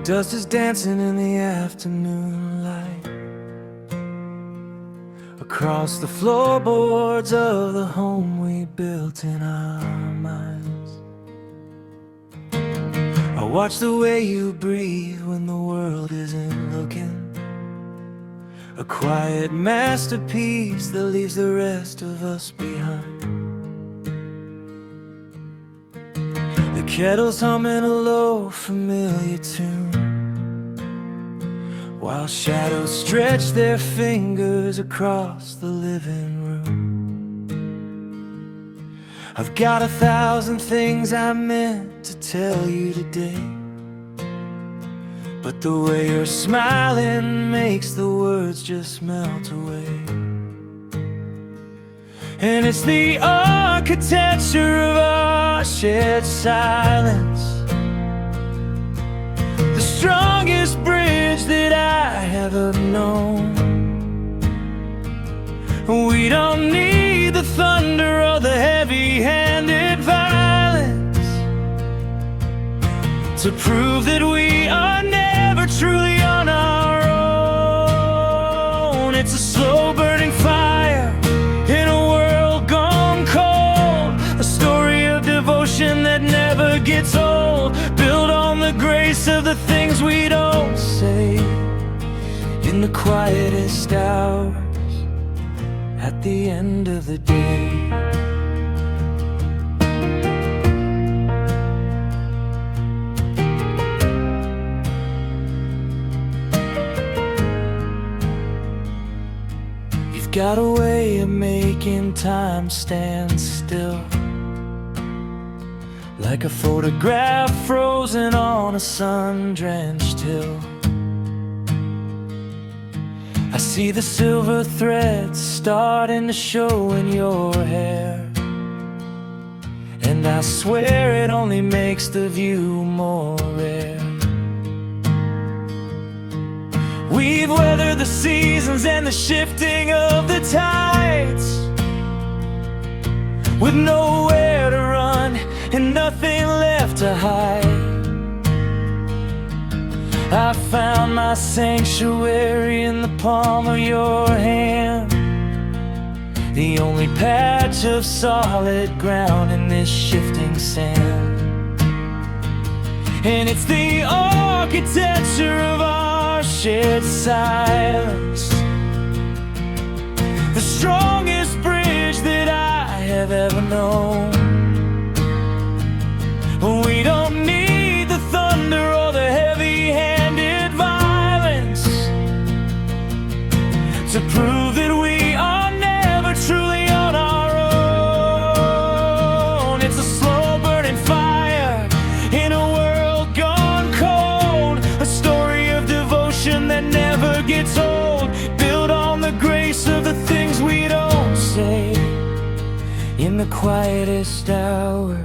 Dust is dancing in the afternoon light across the floorboards of the home we built in our minds. I watch the way you breathe when the world isn't looking, a quiet masterpiece that leaves the rest of us behind. The kettle's humming a low, familiar tune, while shadows stretch their fingers across the living room. I've got 1,000 things I meant to tell you today, but the way you're smiling makes the words just melt away. And it's the architecture of our shared silence, the strongest bridge that I ever known. We don't need the thunder or the heavy-handed violence to prove that we are never truly on our own. It's a slow-burning fire in a world gone cold, a story of devotion that never gets old, built on the grace of the things we don't say in the quietest hours at the end of the day. You've got a way of making time stand still, like a photograph frozen on a sun-drenched hill. I see the silver threads starting to show in your hair, and I swear it only makes the view more rare. We've weathered the seasons and the shifting of the tides, with nowhere to run and nothing left to hide. I found my sanctuary in the palm of your hand, the only patch of solid ground in this shifting sand. And it's the architecture of our shared silence, the strongest bridge that I have ever known. We don't need the thunder or the heavy-handed violence to prove that we are never truly on our own. It's a slow-burning fire in a world gone cold, a story of devotion that never gets old, built on the grace of the things we don't say in the quietest hours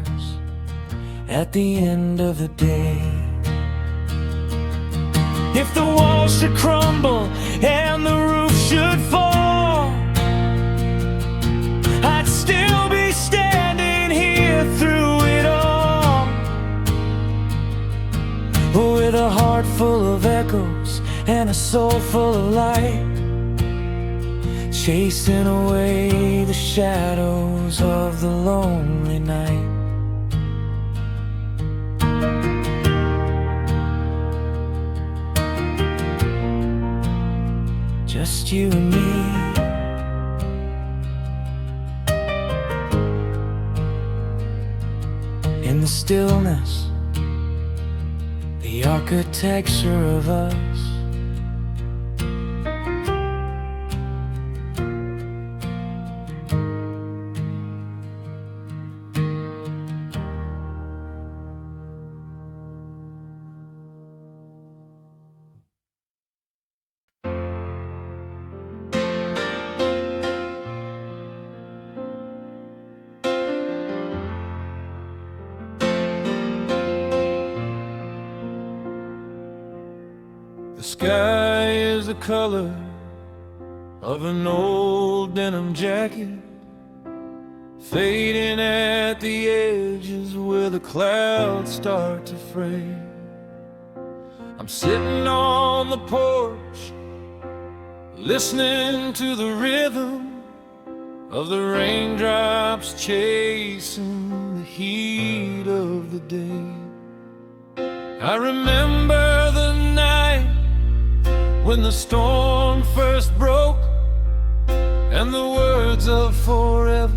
at the end of the day. If the walls should crumble and the roof should fall, I'd still be standing here through it all, with a heart full of echoes and a soul full of light, chasing away the shadows of the lonely night. Just you and me, in the stillness, the architecture of us. The sky is the color of an old denim jacket, fading at the edges where the clouds start to fray. I'm sitting on the porch, listening to the rhythm of the raindrops chasing the heat of the day. I remember the night when the storm first broke, and the words of forever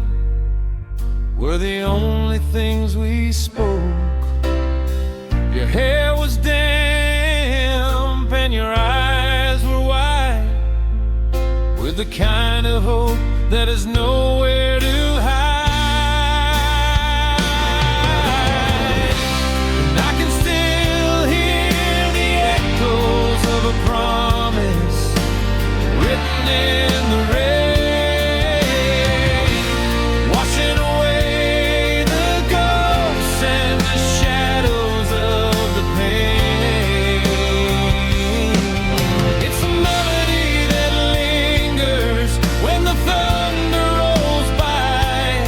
were the only things we spoke. Your hair was damp and your eyes were wide, with the kind of hope that is nowhere to hide. And I can still hear the echoes of a promise written in the rain, washing away the ghosts and the shadows of the pain. It's a melody that lingers when the thunder rolls by,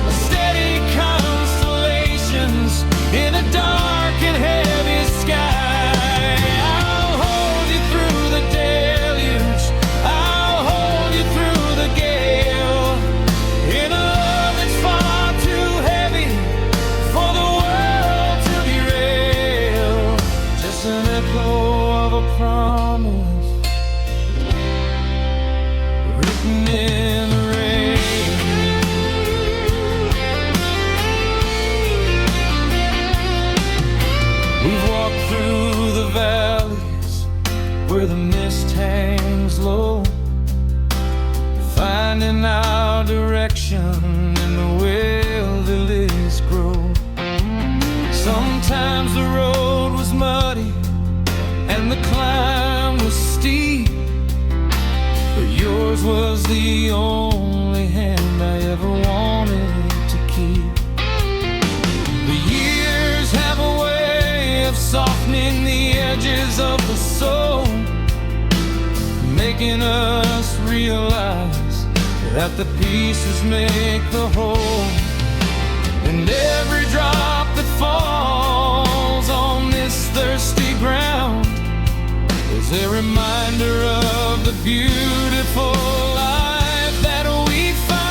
a steady constellations in a dark and heavy sky. I'll hold you through the deluge, I'll hold you through the gale, in a love that's far too heavy for the world to derail. Just an echo of a promise written in the rain. We've walked through the valleys where the mist hangs low, finding our direction in the way the lilies grow. Sometimes the road was muddy and the climb was steep, but yours was the only hand I ever wanted to keep. The years have a way of softening the edges of the soul, making us realize that the pieces make the whole. And every drop that falls on this thirsty ground is a reminder of the beautiful life that we found.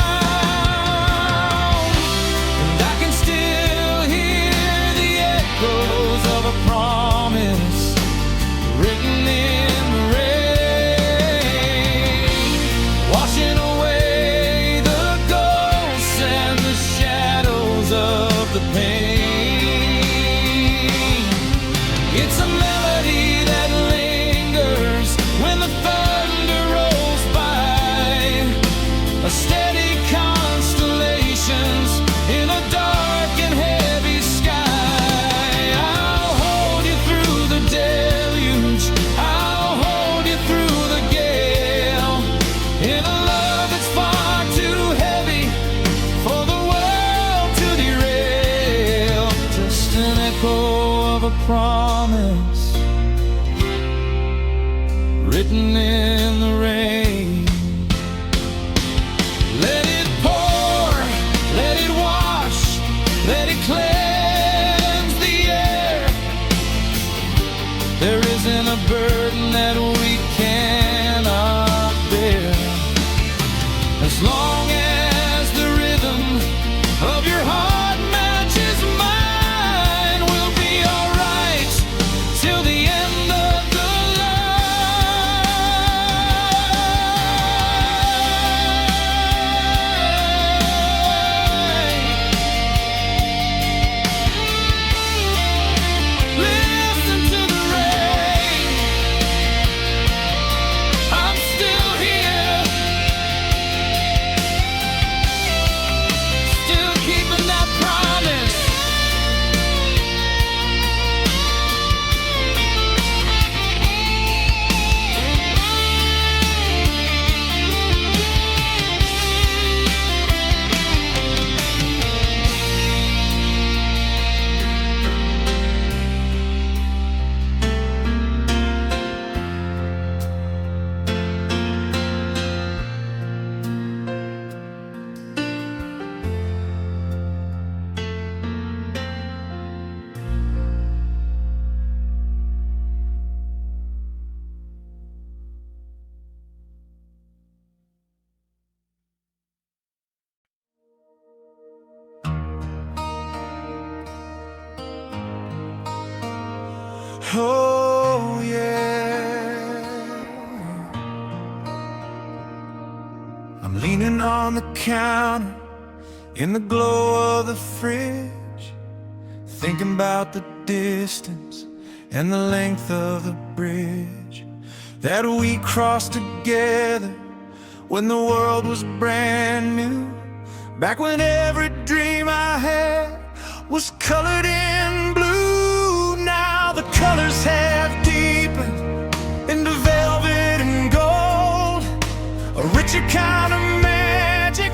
And I can still hear the echoes of a promise written in the rain, washing away the ghosts and the shadows of the pain. It's a melody that lingers when the thunder rolls by, a steady constellations in a dark and heavy sky. I'll hold you through the deluge, I'll hold you through the gale, in a love that's far too heavy for the world to derail. Just an echo of a promise written in the rain. Let it pour, let it wash, let it cleanse the air. There isn't a burden that we cannot bear, as long as the rhythm of your heart matches mine. We'll be alright till the end of the line. Listen to the rain. Oh yeah. I'm leaning on the counter in the glow of the fridge, thinking about the distance and the length of the bridge that we crossed together when the world was brand new. Back when every dream I had was colored in blue. Now the colors have deepened into velvet and gold, a richer kind of magic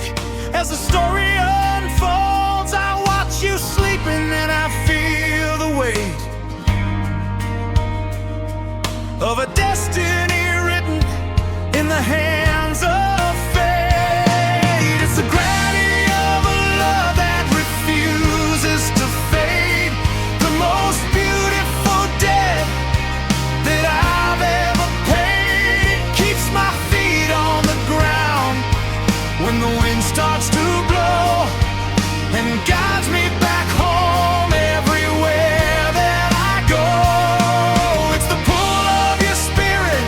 as the story unfolds. I watch you sleeping and I feel the weight of a destiny written in the hands of fate. It's the gravity of a love that refuses to fade, the most beautiful debt that I've ever paid. It keeps my feet on the ground when the wind starts to blow, and guides me back home everywhere that I go. It's the pull of your spirit,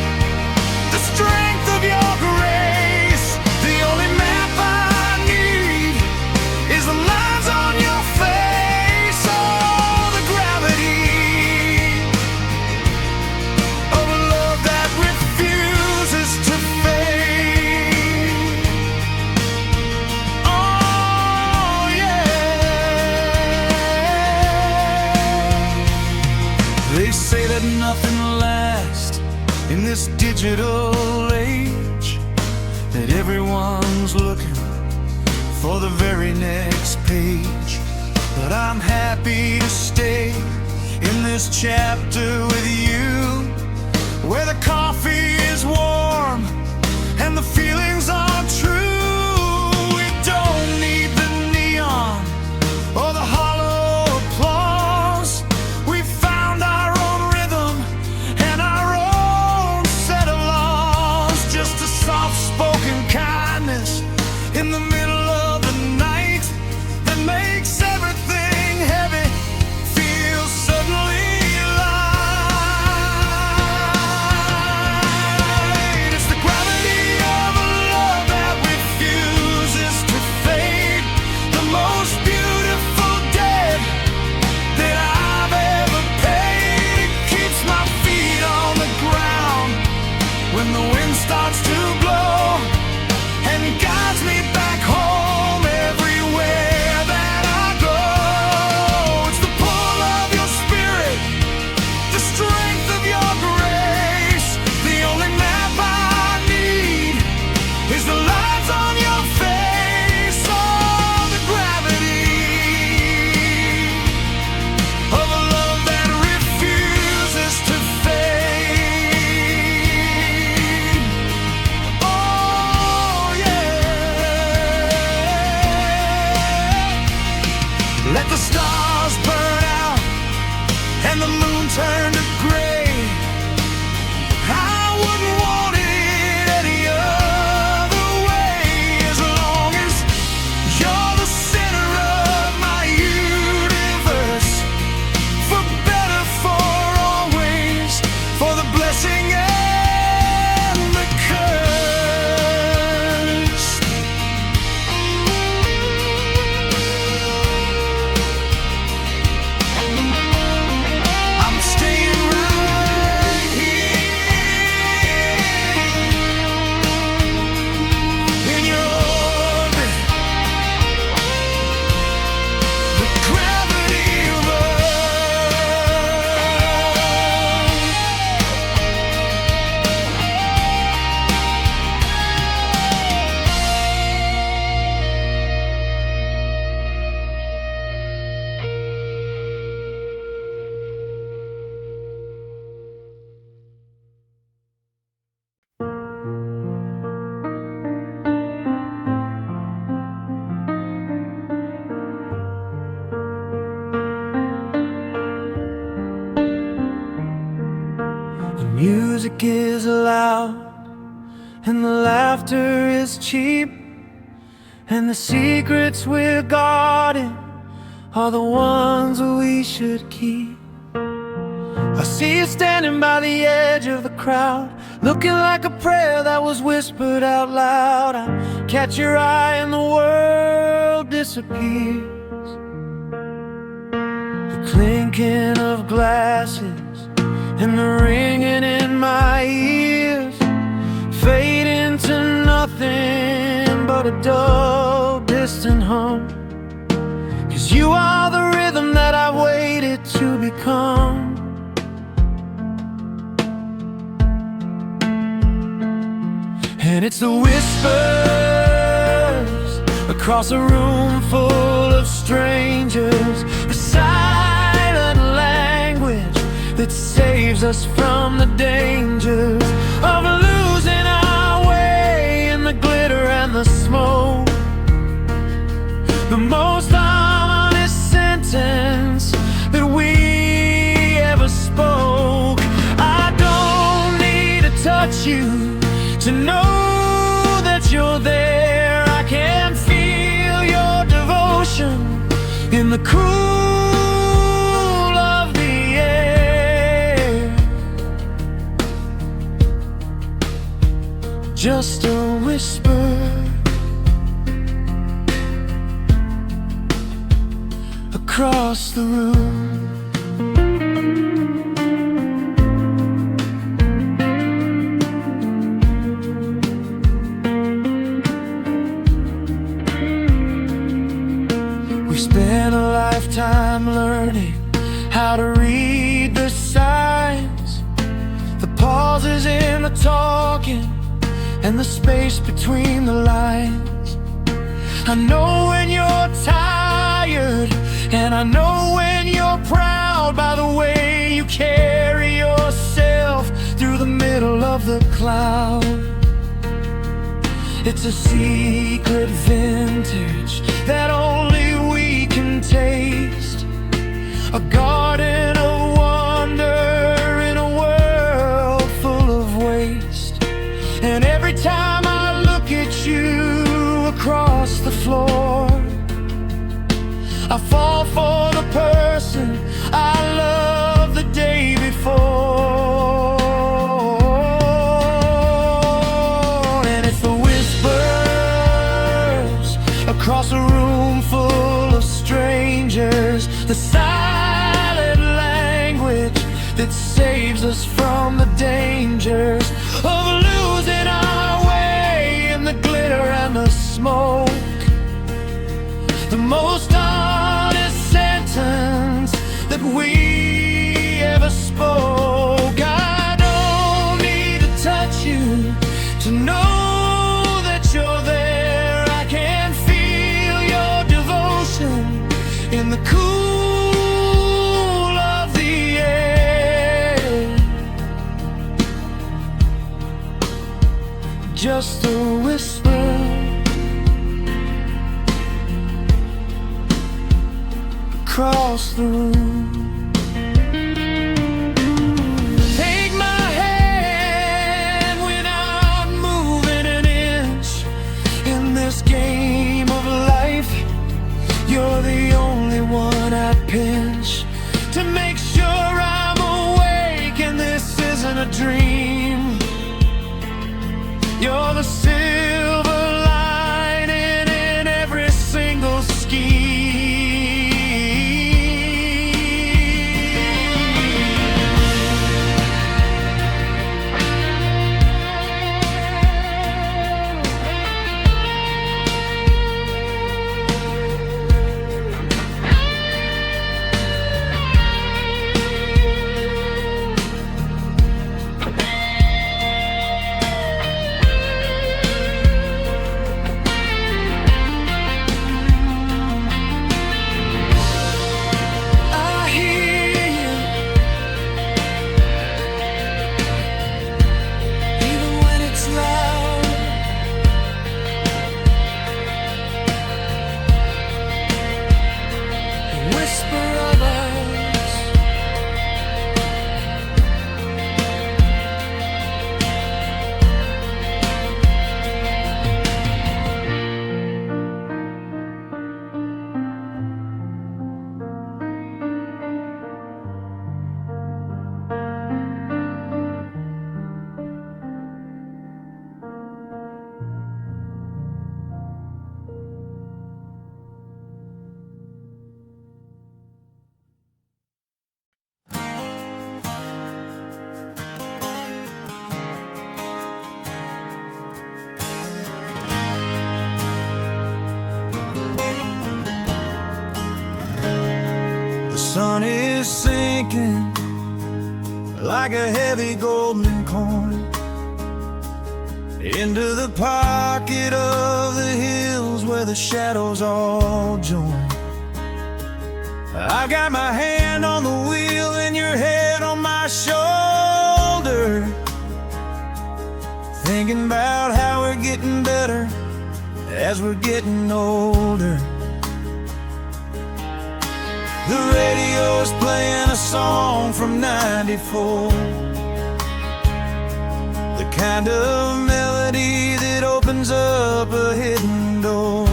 the strength of your grace. The only map I need is the lines on your face. Oh, the gravity of a love that refuses to fade. Oh yeah. They say that nothing lasts in this digital age, that everyone's looking for the very next page. But I'm happy to stay in this chapter with you, where the coffee is warm and the feelings are true. We don't need the neon or the hollow applause. We found our own rhythm and our own set of laws. Just a soft-spoken kindness in the middle of the night that makes everything heavy feel suddenly light. It's the gravity of a love that refuses to fade, the most beautiful debt that I've ever paid. It keeps my feet on the ground when the wind starts to blow, and guides me back home everywhere that I go. It's the pull of your spirit, the strength of your grace. The only map I need is the lines on your face. Oh, the gravity of a love that refuses to fade. Oh yeah. Let the stars burn out and the moon turn to gray. I wouldn't want it any other way, as long as you're the center of my universe. For better, for always, for the blessing and the curse. I'm staying right here in your orbit. The gravity of the music is loud and the laughter is cheap, and the secrets we're guarding are the ones we should keep. I see you standing by the edge of the crowd, looking like a prayer that was whispered out loud. I catch your eye and the world disappears. The clinking of glasses and the ringing in my ears fade into nothing but a dull, distant hum. 'Cause you are the rhythm that I waited to become. And it's the whispers across a room full of strangers, the silent language that saves us from the dangers of losing our way in the glitter and the smoke. The most honest sentence that we ever spoke. I don't need to touch you to know that you're there. I can feel your devotion in the cool of the air. Just a whisper across the room. Lifetime learning how to read the signs, the pauses in the talking and the space between the lines. I know when you're tired and I know when you're proud by the way you carry yourself through the middle of the cloud. It's a secret vintage that only we can taste, a garden of wonder in a world full of waste. And every time I look at you across the floor, I fall for the person I loved the day before. And it's the whispers across a room full of strangers, the silent language that saves us from the dangers of losing our way in the glitter and the smoke. The most honest sentence that we ever spoke. I don't need to touch you to know that you're there. I can feel your devotion in the cool of the air. Just a whisper across the room. Take my hand without moving an inch in this game of life. You're the only one I pinch to make sure I'm awake and this isn't a dream. You're the silver lining in every single scheme. sun is sinking like a heavy golden coin into the pocket of the hills where the shadows all join. I got my hand on the wheel and your head on my shoulder, thinking about how we're getting better as we're getting older. The radio's playing a song from '94, the kind of melody that opens up a hidden door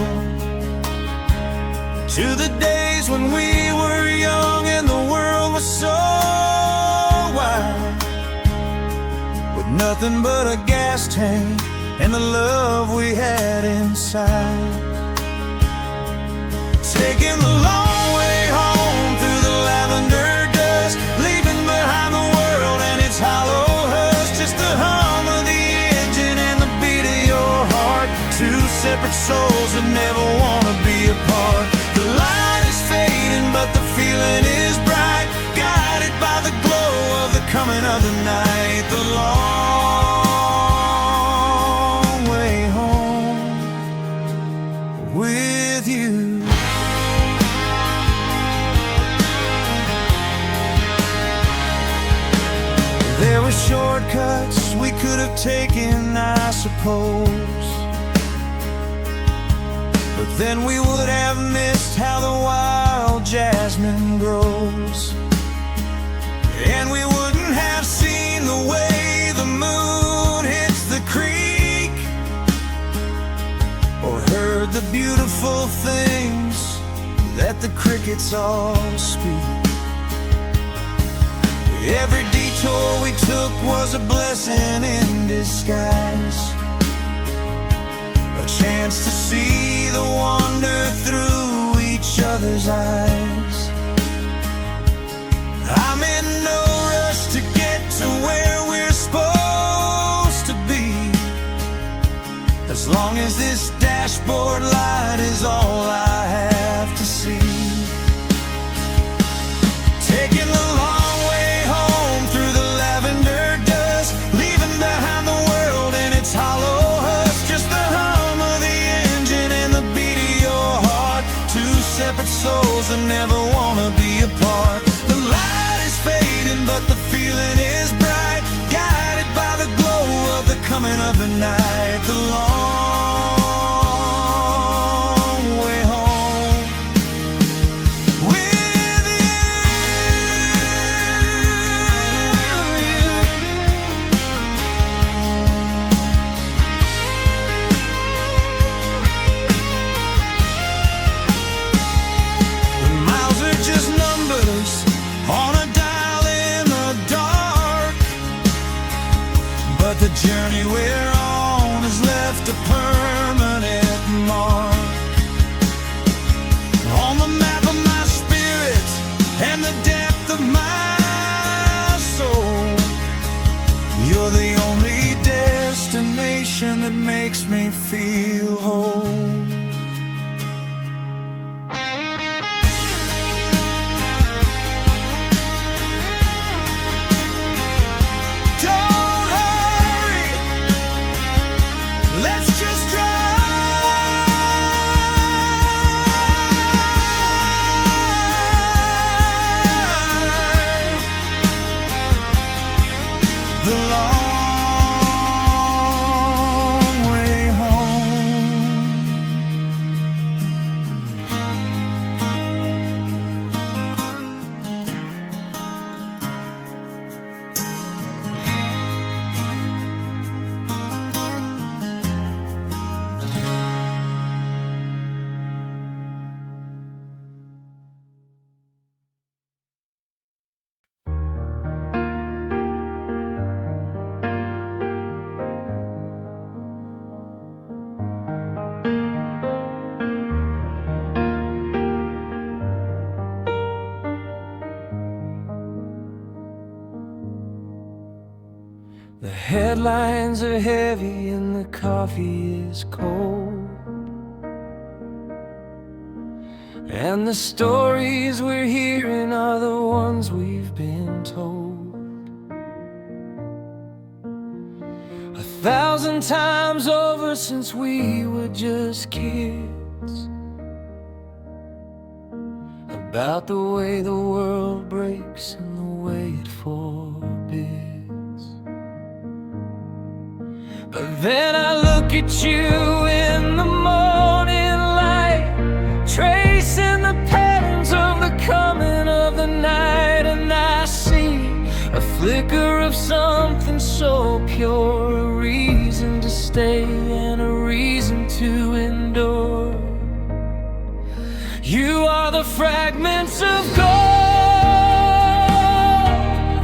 to the days when we were young and the world was so wide, with nothing but a gas tank and the love we had inside. Taking the long way home through the lavender dust, leaving behind the world and its hollow hush, just the hum of the engine and the beat of your heart. Two separate souls that never want to be apart. The light is fading but the feeling is bright, guided by the glow of the coming of the night. The long way home with you. There were shortcuts we could have taken, I suppose, but then we would have missed how the wild jasmine grows, and we wouldn't have seen the way the moon hits the creek, or heard the beautiful things that the crickets all speak. Every detour we took was a blessing in disguise, a chance to see the wonder through each other's eyes. I'm in no rush to get to where we're supposed to be, as long as this dashboard light is all I have to see. Taking the long way home through the lavender dust, leaving behind the world and its hollow hush, just the hum of the engine and the beat of your heart. Two separate souls that never want to be apart. The light is fading but the feeling is bright, guided by the glow of the coming of the night. The long way home with you. The miles are just numbers on a dial in the dark, but the journey we're on has left a permanent mark on the map of my spirit and the depth of my soul. You're the only destination that makes me feel whole. Don't hurry, let's just drive the long way home. The headlines are heavy and the coffee is cold, And the stories we're hearing are the ones we've been told 1,000 times over since we were just kids, about the way the world breaks and the way it forbids. But then I look at you in the morning light, tracing the patterns of the coming of the night, and I see a flicker of something so pure, a reason to stay and a reason to endure. You are the fragments of gold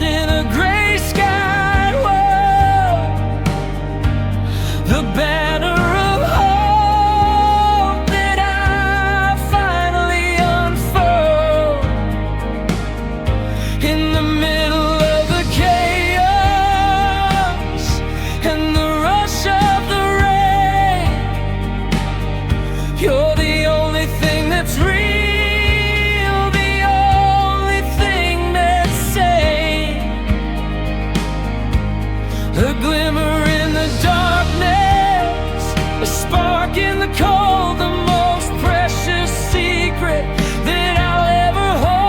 in a gray sky world, the banner of hope that I finally unfurled in the middle of the chaos and the rush of the rain. You're the only thing that's real, the only thing that's sane, a glimmer in the darkness, a spark in the cold, the most precious secret that I'll ever hold.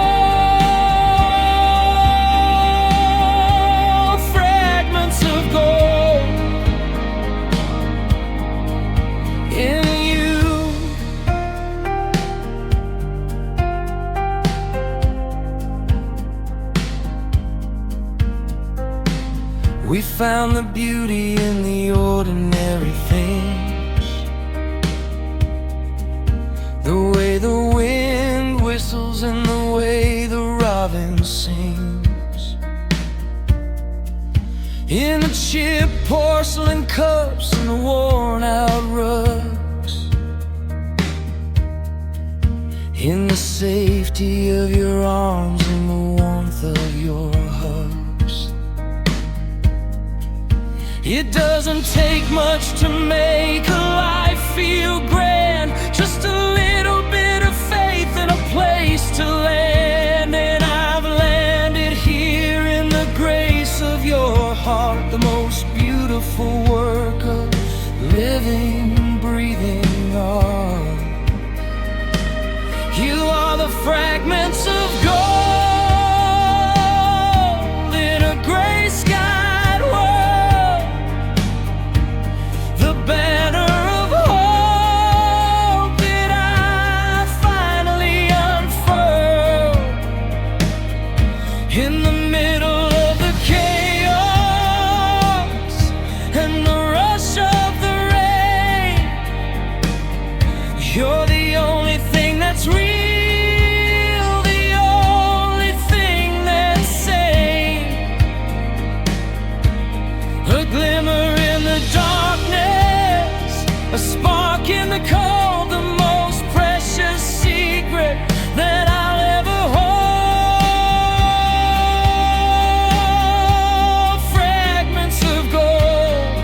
Fragments of gold in you. We found the beauty in the ordinary things, the way the wind whistles and the way the robin sings, in the chipped porcelain cups and the worn out rugs, in the safety of your arms and the warmth of your hugs. It doesn't take much to make a life feel grand, just a little bit of faith and a place to land. And I've landed here in the grace of your heart, the most beautiful work of living, breathing art. You are the fragments of gold in a gray skied world, the banner of hope that I finally unfurled in the middle of the chaos and the rush of the rain. You're the only thing that's real, the only thing that's sane, a glimmer in the darkness, a spark in the cold, the most precious secret that I'll ever hold. Fragments of gold.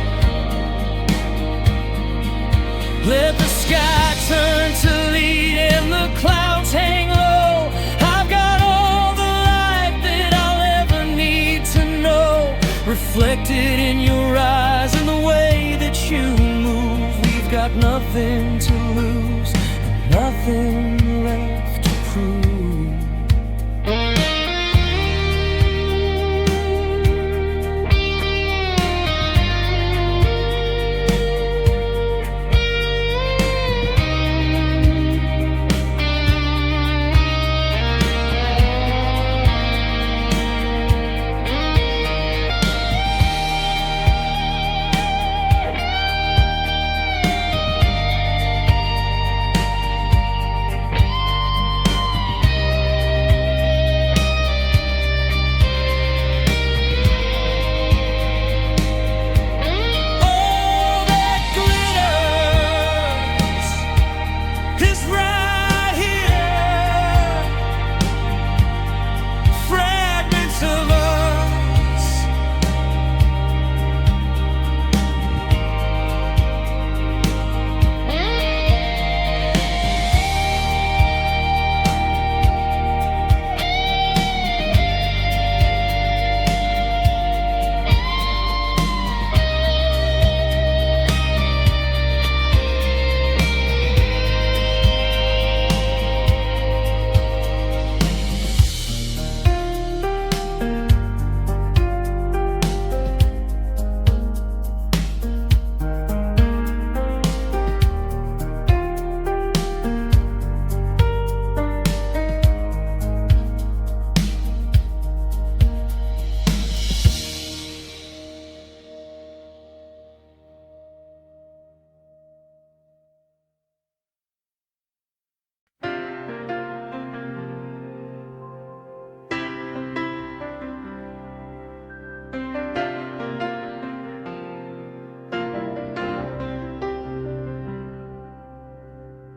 Let the sky turn to lead and the clouds hang low. I've got all the light that I'll ever need to know, reflected in your eyes and the way that you move. We've got nothing to lose and nothing left to prove.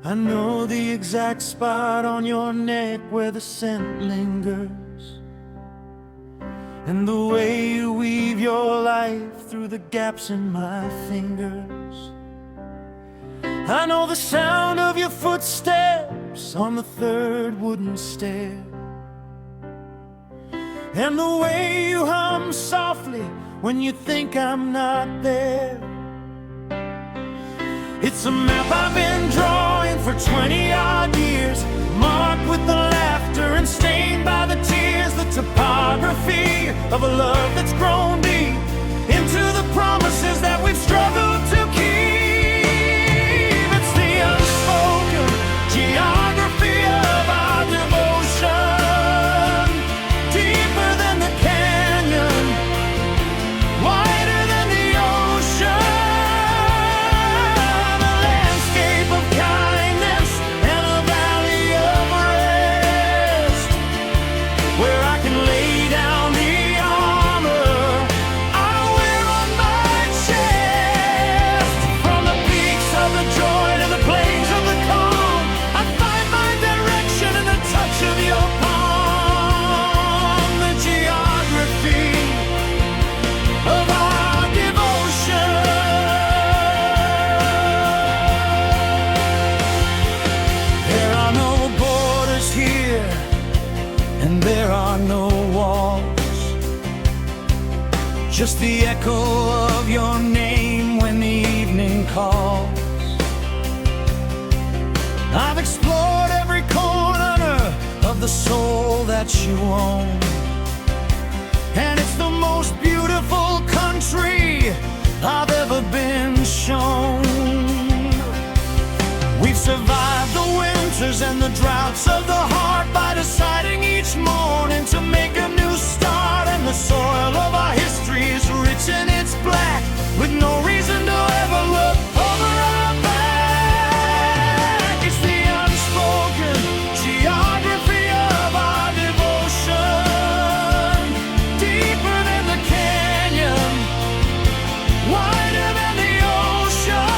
I know the exact spot on your neck where the scent lingers, and the way you weave your life through the gaps in my fingers. I know the sound of your footsteps on the third wooden stair, and the way you hum softly when you think I'm not there. It's a map I've been drawing for 20-odd years, marked with the laughter and stained by the tears. The topography of a love that's grown deep into the promises that we've struggled to keep. It's the unspoken geography of our devotion, deeper than the canyon, wider than the ocean. Just the echo of your name when the evening calls. I've explored every corner of the soul that you own, and it's the most beautiful country I've ever been shown. We've survived the winters and the droughts of the heart by deciding each morning to make a new start, and the soil of our history is rich and it's black, with no reason to ever look over our back. It's the unspoken geography of our devotion, deeper than the canyon, wider than the ocean.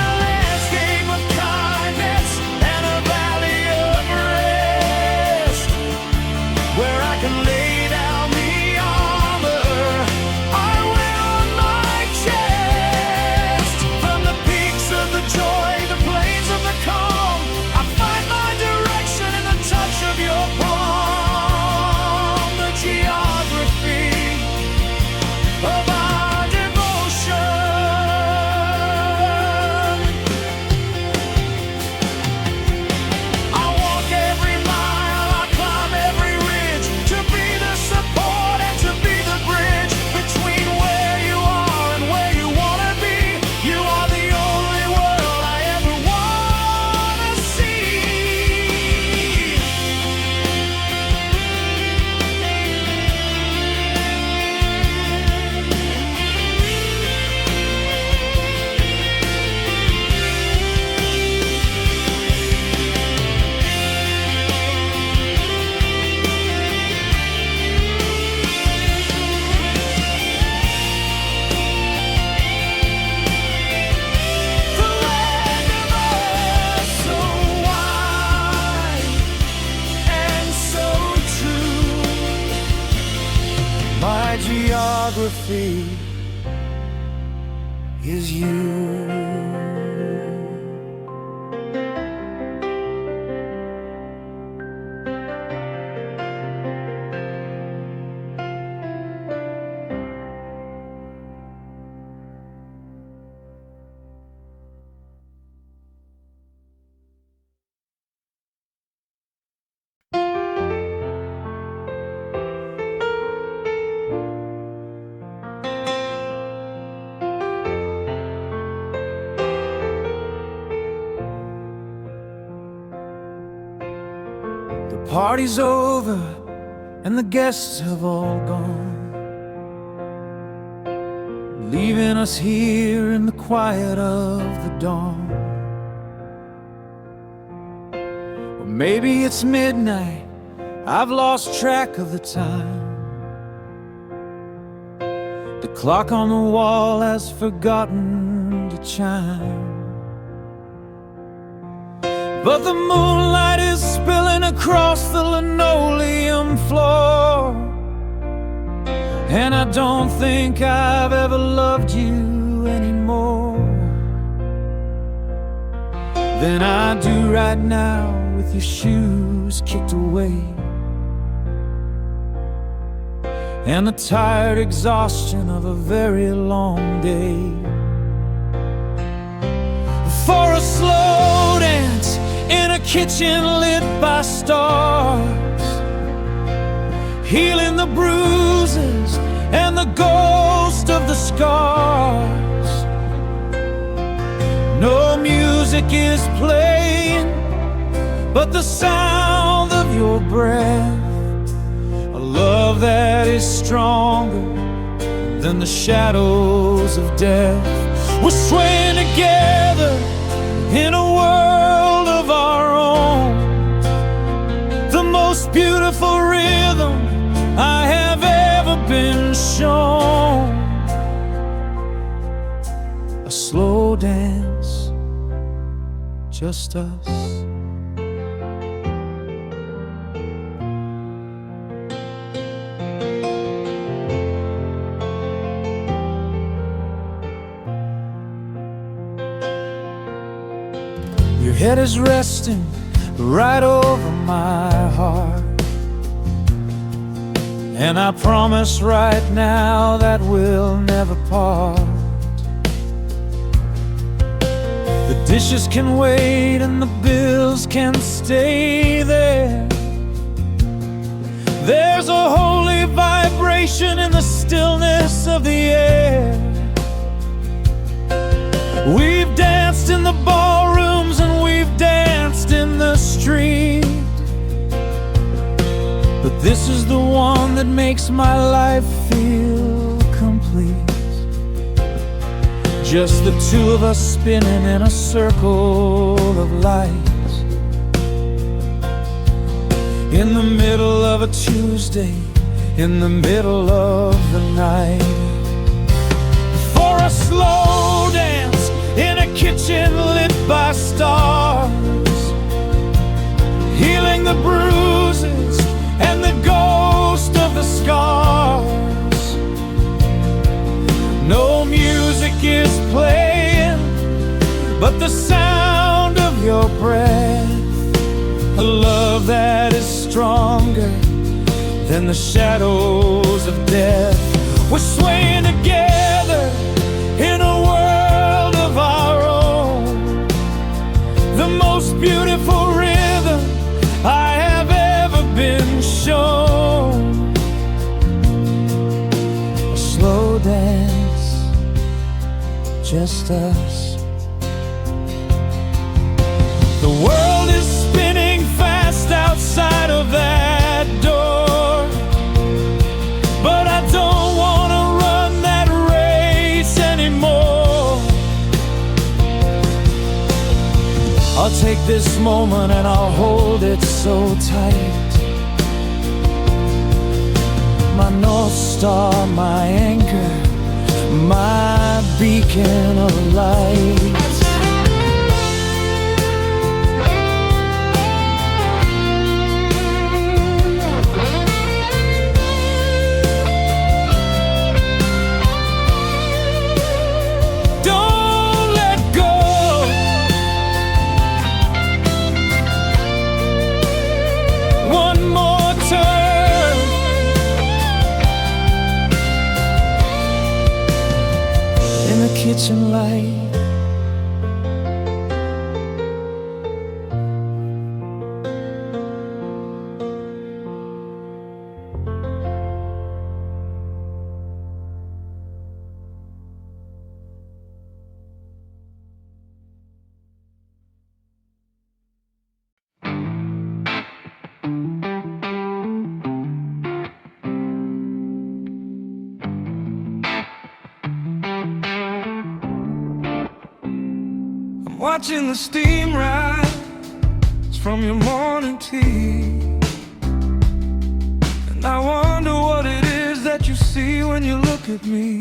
A landscape of kindness and a valley of rest, where I can lay geography is you. Party's over and the guests have all gone, leaving us here in the quiet of the dawn. Or maybe it's midnight, I've lost track of the time. The clock on the wall has forgotten to chime. but the moonlight is spilling across the linoleum floor. And I don't think I've ever loved you anymore than I do right now, with your shoes kicked away and the tired exhaustion of a very long day. For a slow dance in a kitchen lit by stars, healing the bruises and the ghost of the scars. No music is playing but the sound of your breath, a love that is stronger than the shadows of death. We're swaying together in a world of our own, the most beautiful rhythm I have ever been shown. A slow dance, just us. Your head is resting right over my heart, and I promise right now that we'll never part. The dishes can wait and the bills can stay there. There's a holy vibration in the stillness of the air. We've danced in the ballrooms and we've danced in the street, but this is the one that makes my life feel complete. Just the two of us spinning in a circle of light, in the middle of a Tuesday, in the middle of the night. For a slow dance in a kitchen lit by stars, healing the bruises and the ghost of the scars. No music is playing but the sound of your breath, a love that is stronger than the shadows of death. We're swaying together in a world of our own, the most beautiful rhythm I have ever been shown. A slow dance, just us. The world is spinning fast outside of that door, but I don't want to run that race anymore. I'll take this moment and I'll hold it so tight, my North Star, my anchor, my beacon of light. Kitchen light, watching the steam rise from your morning tea, and I wonder what it is that you see when you look at me.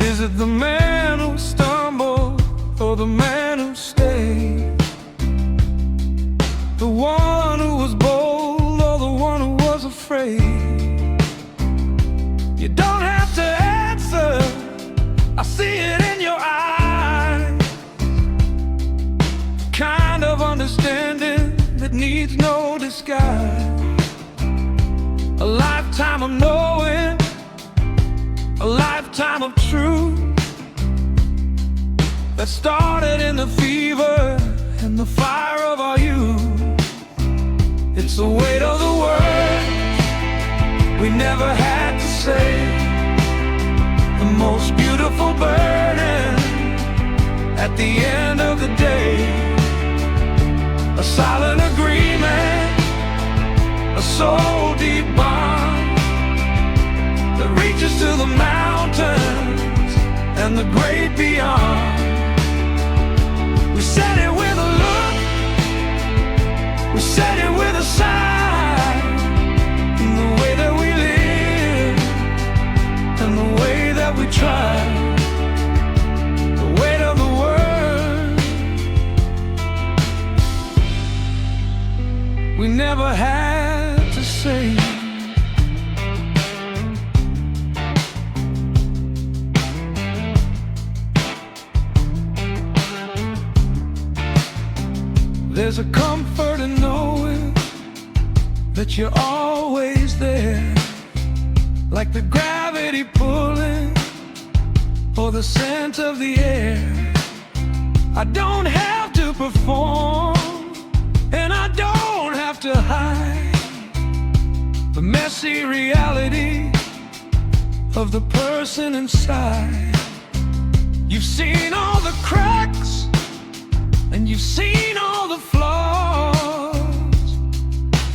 Is it the man who stumbled or the man who stayed? lifetime of knowing, a lifetime of truth that started in the fever and the fire of our youth. It's the weight of the words we never had to say, the most beautiful burden at the end of the day, a silent agreement, a soul deep bond that reaches to the mountains and the great beyond. We said it with a look, we said it with a sigh, in the way that we live and the way that we try, the weight of the word we never had to say. There's a comfort in knowing that you're always there, like the gravity pulling or the scent of the air. I don't have to perform, and I don't have to hide the messy reality of the person inside. You've seen all the cracks, and you've seen all the flaws,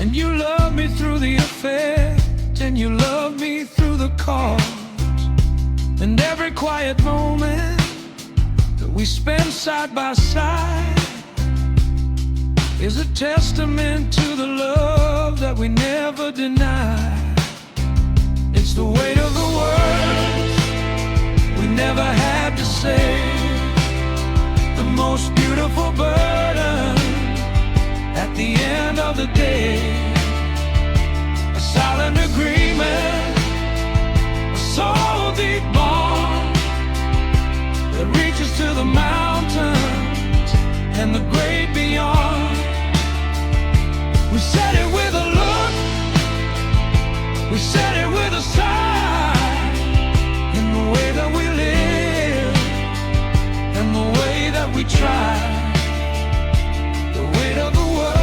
and you love me through the effect, and you love me through the cause. And every quiet moment that we spend side by side is a testament to the love that we never deny. It's the weight of the words we never had to say, the most beautiful burden at the end of the day, a silent agreement, a soul deep bond that reaches to the mountains and the great beyond. We said it with a look, we said it with a sigh, in the way that we live and the way that we try, the weight of the word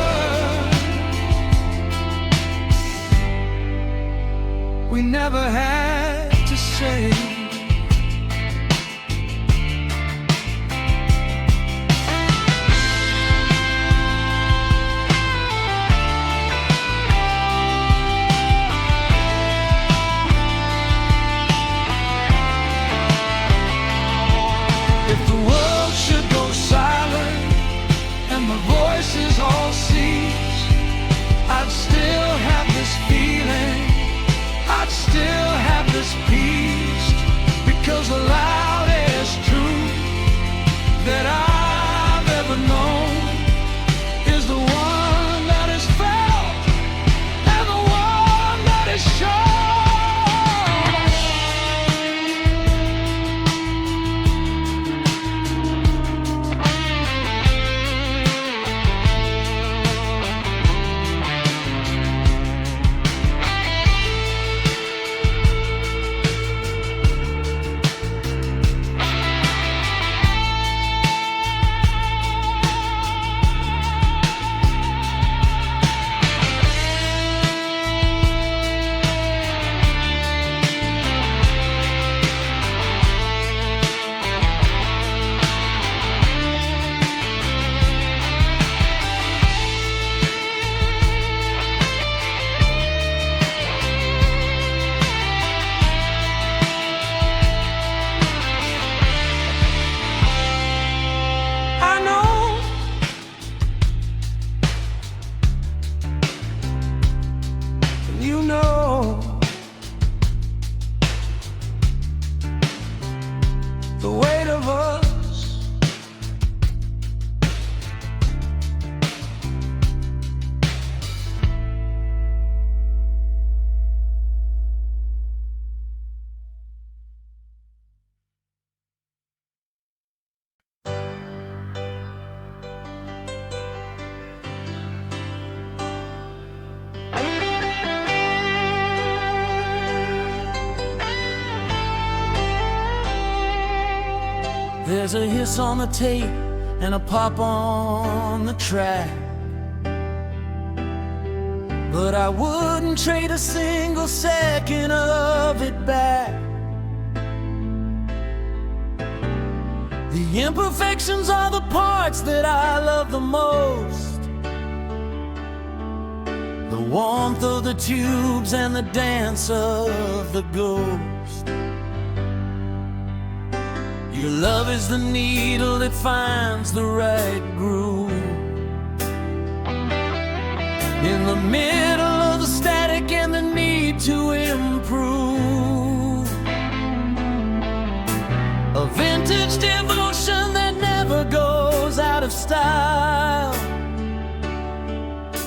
we never had to say. If the world should go silent and the voices all cease, I'd still have this feeling, I'd still have this peace. There's a hiss on the tape and a pop on the track, but I wouldn't trade a single second of it back. The imperfections are the parts that I love the most. The warmth of the tubes and the dance of the ghost. Your love is the needle that finds the right groove. In the middle of the static and the need to improve. A vintage devotion that never goes out of style.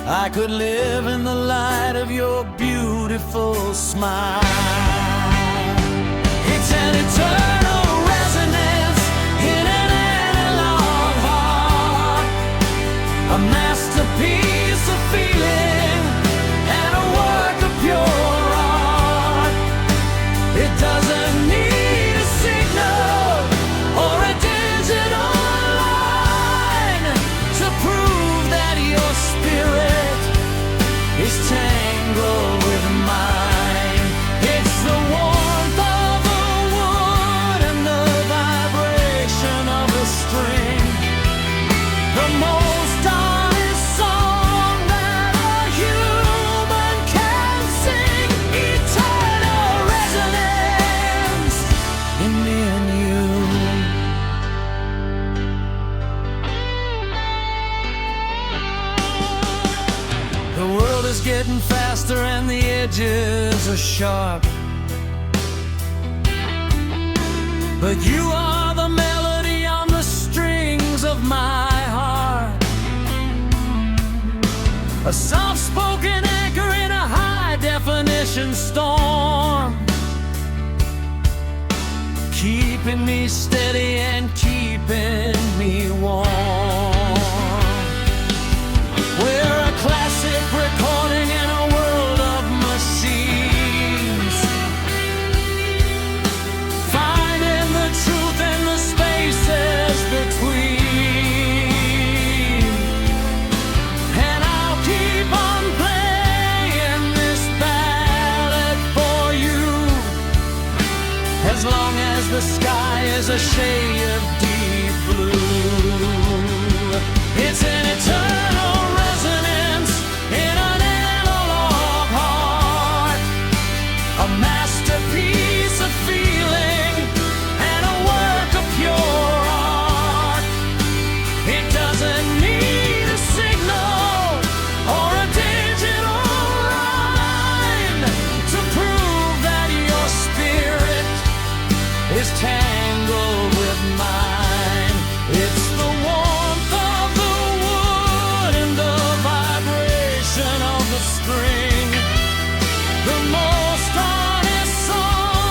I could live in the light of your beautiful smile. It's an eternal resonance in an analog heart. A masterpiece of feeling and a work of pure art. It doesn't need a signal or a digital line to prove that your spirit is tangled with mine. It's the warmth of the wood and the vibration of the string. The most honest song that a human can sing. Eternal resonance in me and you. The world is getting faster and the edges are sharp, but you are the melody on the strings of my heart. A soft-spoken anchor in a high-definition storm, keeping me steady and keeping me warm. We're a classic recording in a world of machines, finding the truth in the spaces between. And I'll keep on playing this ballad for you, as long as the sky is a shade of deep blue. It's an eternal resonance in an analog heart. A masterpiece of feeling and a work of pure art. It doesn't need a signal or a digital line to prove that your spirit is tangled with mine. It's the warmth of the wood and the vibration of the string. The most honest song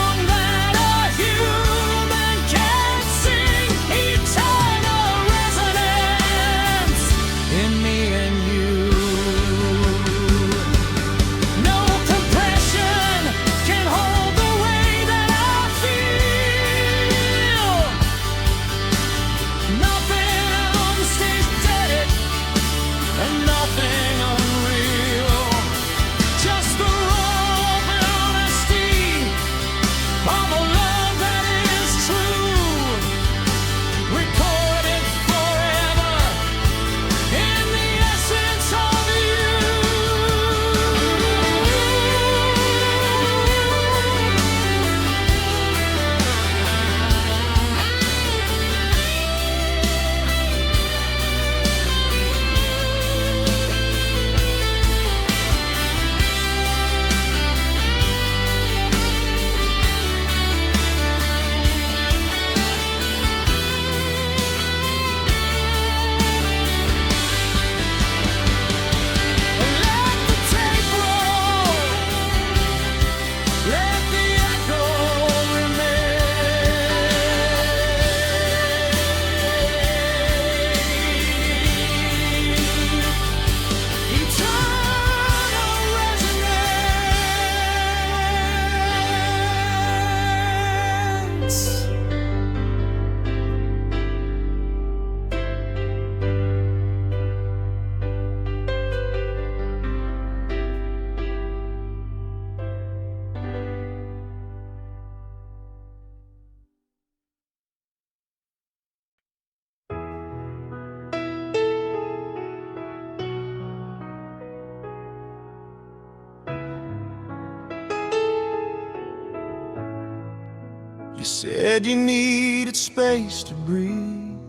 You said you needed space to breathe.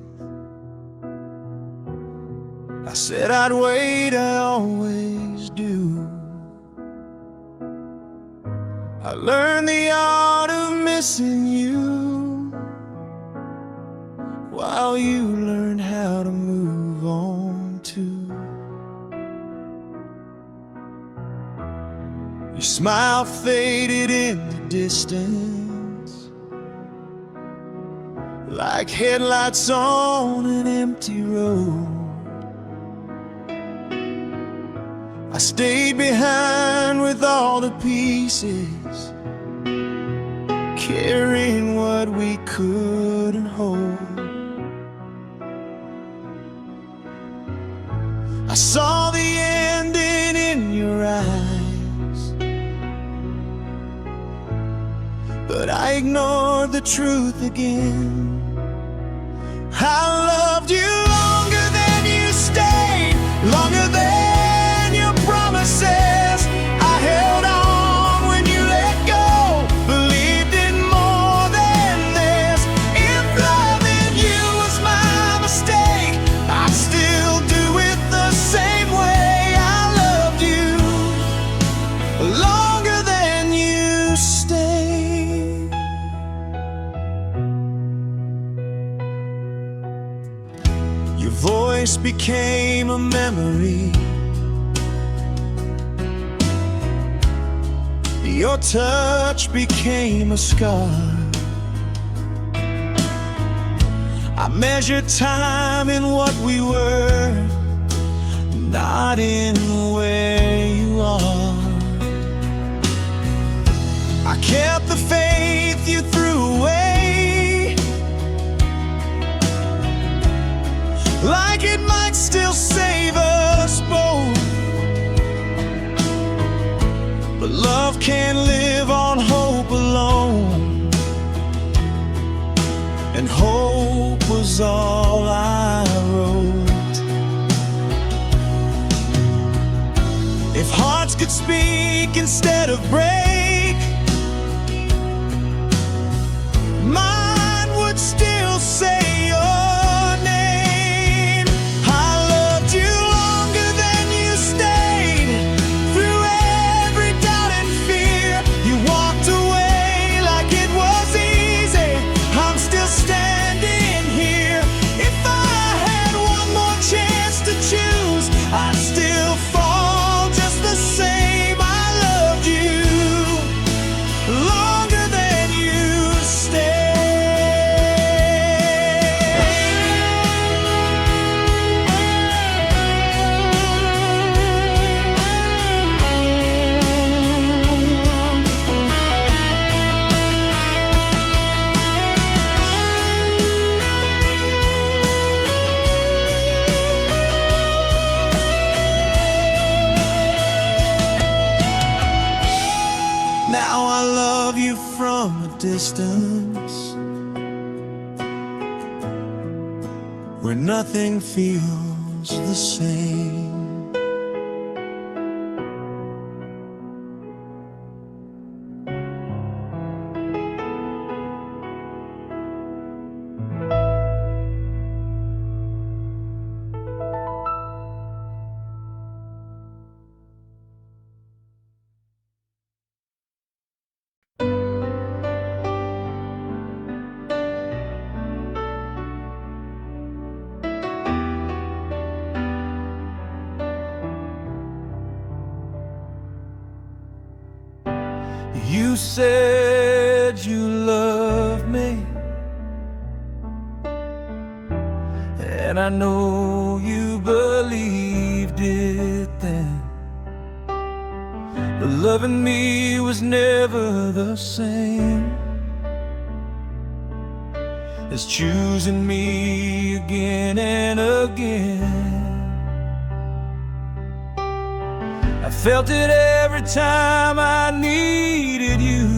I said I'd wait, I always do. I learned the art of missing you, while you learned how to move on too. Your smile faded in the distance, like headlights on an empty road. I stayed behind with all the pieces, carrying what we couldn't hold. I saw the ending in your eyes, but I ignored the truth again. I loved you longer than you stayed, longer than your promises. I held on when you let go, believed in more than this. If loving you was my mistake, I'd still do it the same way. I loved you longer than you stayed. Your voice became a memory, your touch became a scar. I measured time in what we were, not in where you are. I kept the faith you threw away, like it might still save us both. But love can't live on hope alone, and hope was all I wrote. If hearts could speak instead of break, mine would still say your name. I loved you longer than you stayed, through every doubt and fear. You walked away like it was easy. I'm still standing here. If I had one more chance to choose, I'd still fall just the same. I loved you longer than you stayed. Now I love you from a distance, where nothing feels the same. You said you loved me, and I know you believed it then. But loving me was never the same as choosing me again and again. I felt it every time I needed you,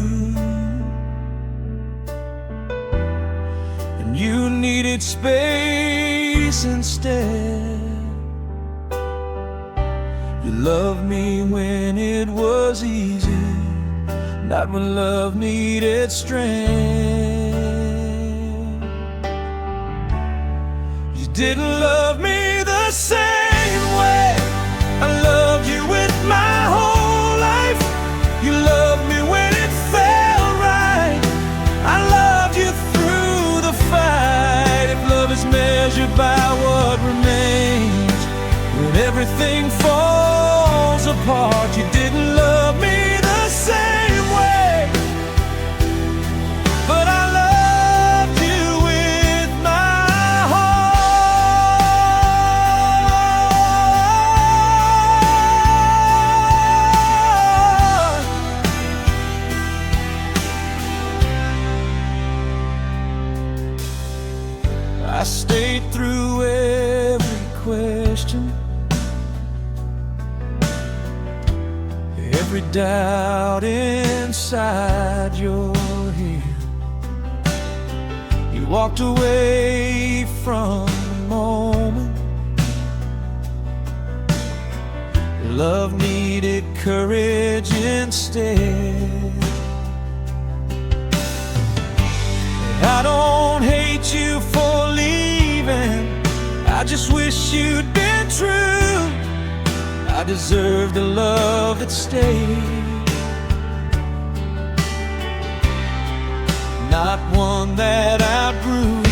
and you needed space instead. You loved me when it was easy, not when love needed strength. didn't love me the same way. I loved you with my whole life. You loved me when it felt right. I loved you through the fight. If love is measured by what remains, when everything falls apart, you didn't love me the same way. But I loved you with my heart. I stayed through every question, every doubt inside your head. You walked away from the moment. Love needed courage instead. I don't hate you for leaving, I just wish you'd been true. I deserved a love that stayed, not one that outgrew.